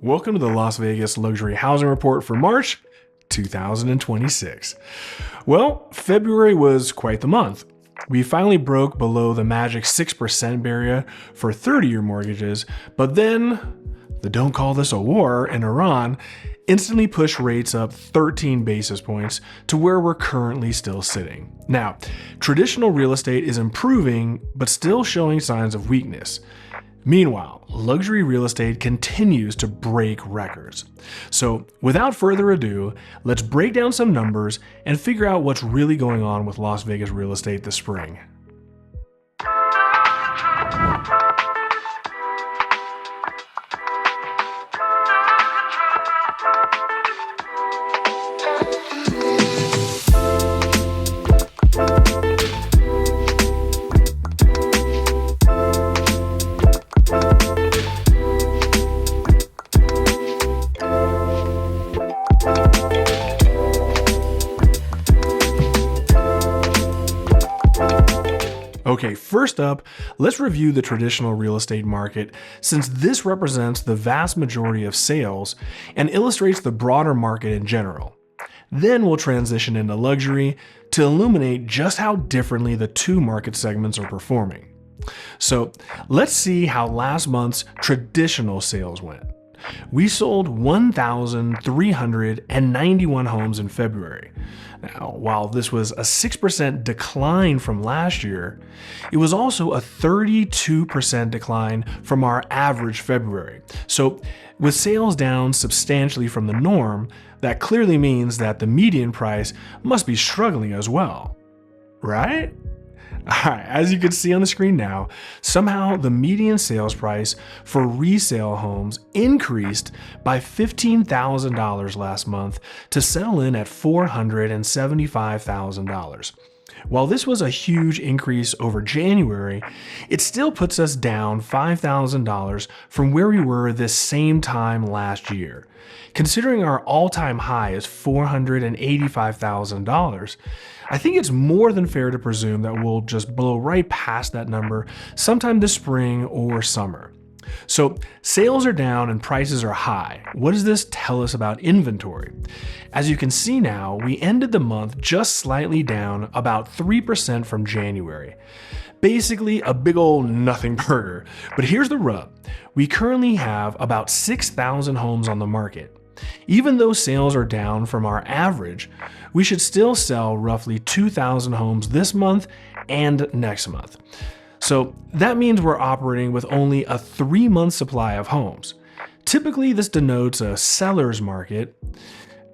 Welcome to the Las Vegas Luxury Housing Report for March 2026. Well, February was quite the month. We finally broke below the magic 6% barrier for 30-year mortgages, but then the "don't call this a war" in Iran instantly pushed rates up 13 basis points to where we're currently still sitting. Now, traditional real estate is improving, but still showing signs of weakness. Meanwhile, luxury real estate continues to break records. So, without further ado, let's break down some numbers and figure out what's really going on with Las Vegas real estate this spring. Okay, first up, let's review the traditional real estate market, since this represents the vast majority of sales and illustrates the broader market in general. Then we'll transition into luxury to illuminate just how differently the two market segments are performing. So let's see how last month's traditional sales went. We sold 1,391 homes in February. Now, while this was a 6% decline from last year, it was also a 32% decline from our average February. So, with sales down substantially from the norm, that clearly means that the median price must be struggling as well, right? Alright, as you can see on the screen now, somehow the median sales price for resale homes increased by $15,000 last month to settle in at $475,000. While this was a huge increase over January, it still puts us down $5,000 from where we were this same time last year. Considering our all-time high is $485,000, I think it's more than fair to presume that we'll just blow right past that number sometime this spring or summer. So sales are down and prices are high. What does this tell us about inventory? As you can see now, we ended the month just slightly down about 3% from January. Basically a big old nothing burger. But here's the rub. We currently have about 6,000 homes on the market. Even though sales are down from our average, we should still sell roughly 2,000 homes this month and next month. So that means we're operating with only a 3-month supply of homes. Typically, this denotes a seller's market,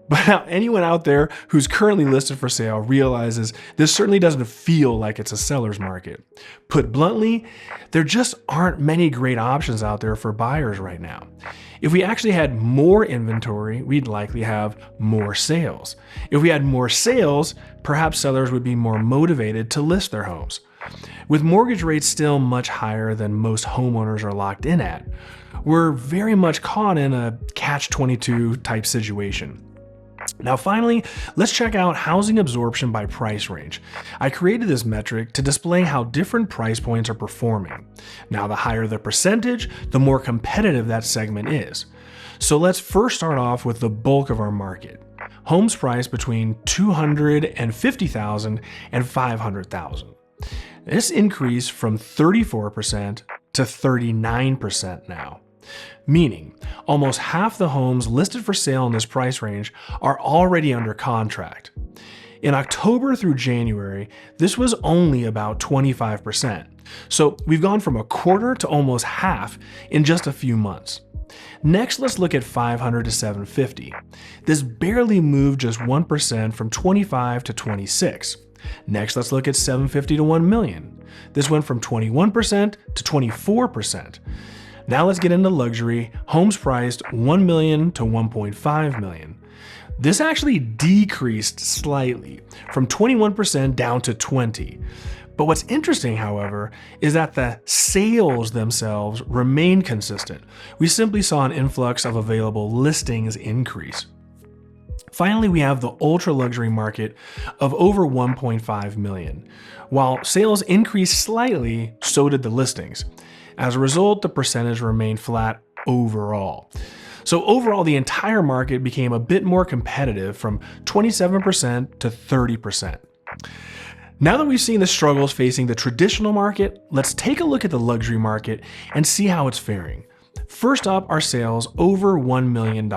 but now anyone out there who's currently listed for sale realizes this certainly doesn't feel like it's a seller's market. Put bluntly, there just aren't many great options out there for buyers right now. If we actually had more inventory, we'd likely have more sales. If we had more sales, perhaps sellers would be more motivated to list their homes. With mortgage rates still much higher than most homeowners are locked in at, we're very much caught in a catch-22 type situation. Now finally, let's check out housing absorption by price range. I created this metric to display how different price points are performing. Now the higher the percentage, the more competitive that segment is. So let's first start off with the bulk of our market. Homes priced between $250,000 and $500,000. This increased from 34% to 39% now. Meaning, almost half the homes listed for sale in this price range are already under contract. In October through January, this was only about 25%. So we've gone from a quarter to almost half in just a few months. Next, let's look at 500 to 750. This barely moved just 1% from 25 to 26. Next, let's look at 750 to 1 million. This went from 21% to 24%. Now let's get into luxury, homes priced 1 million to 1.5 million. This actually decreased slightly from 21% down to 20%. But what's interesting, however, is that the sales themselves remain consistent. We simply saw an influx of available listings increase. Finally, we have the ultra-luxury market of over 1.5 million. While sales increased slightly, so did the listings. As a result, the percentage remained flat overall. So overall, the entire market became a bit more competitive from 27% to 30%. Now that we've seen the struggles facing the traditional market, let's take a look at the luxury market and see how it's faring. First up are sales over $1 million.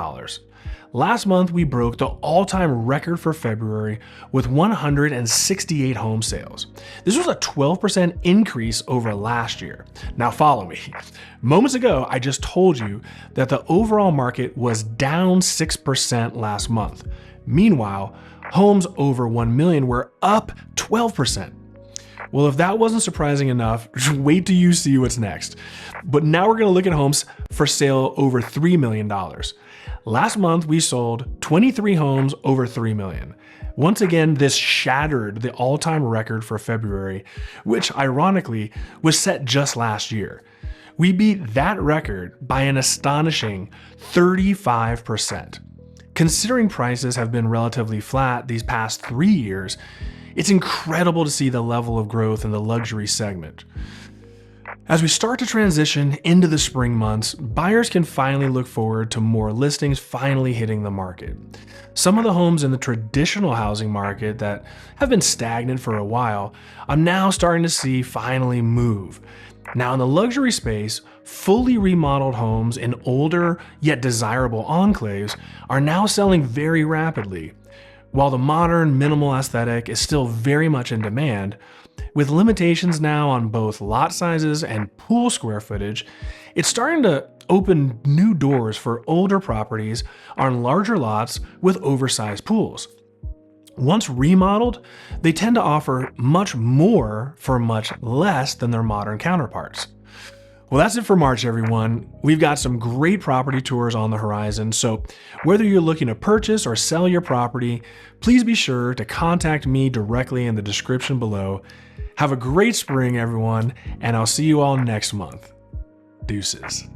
Last month, we broke the all-time record for February with 168 home sales. This was a 12% increase over last year. Now follow me. Moments ago, I just told you that the overall market was down 6% last month. Meanwhile, homes over 1 million were up 12%. Well, if that wasn't surprising enough, wait till you see what's next. But now we're going to look at homes for sale over $3 million. Last month, we sold 23 homes over $3 million. Once again, this shattered the all-time record for February, which ironically was set just last year. We beat that record by an astonishing 35%. Considering prices have been relatively flat these past 3 years, it's incredible to see the level of growth in the luxury segment. As we start to transition into the spring months, buyers can finally look forward to more listings finally hitting the market. Some of the homes in the traditional housing market that have been stagnant for a while, I'm now starting to see finally move. Now in the luxury space, fully remodeled homes in older yet desirable enclaves are now selling very rapidly. While the modern minimal aesthetic is still very much in demand, with limitations now on both lot sizes and pool square footage, it's starting to open new doors for older properties on larger lots with oversized pools. Once remodeled, they tend to offer much more for much less than their modern counterparts. Well, that's it for March, everyone. We've got some great property tours on the horizon, so whether you're looking to purchase or sell your property, please be sure to contact me directly in the description below. Have a great spring, everyone, and I'll see you all next month. Deuces.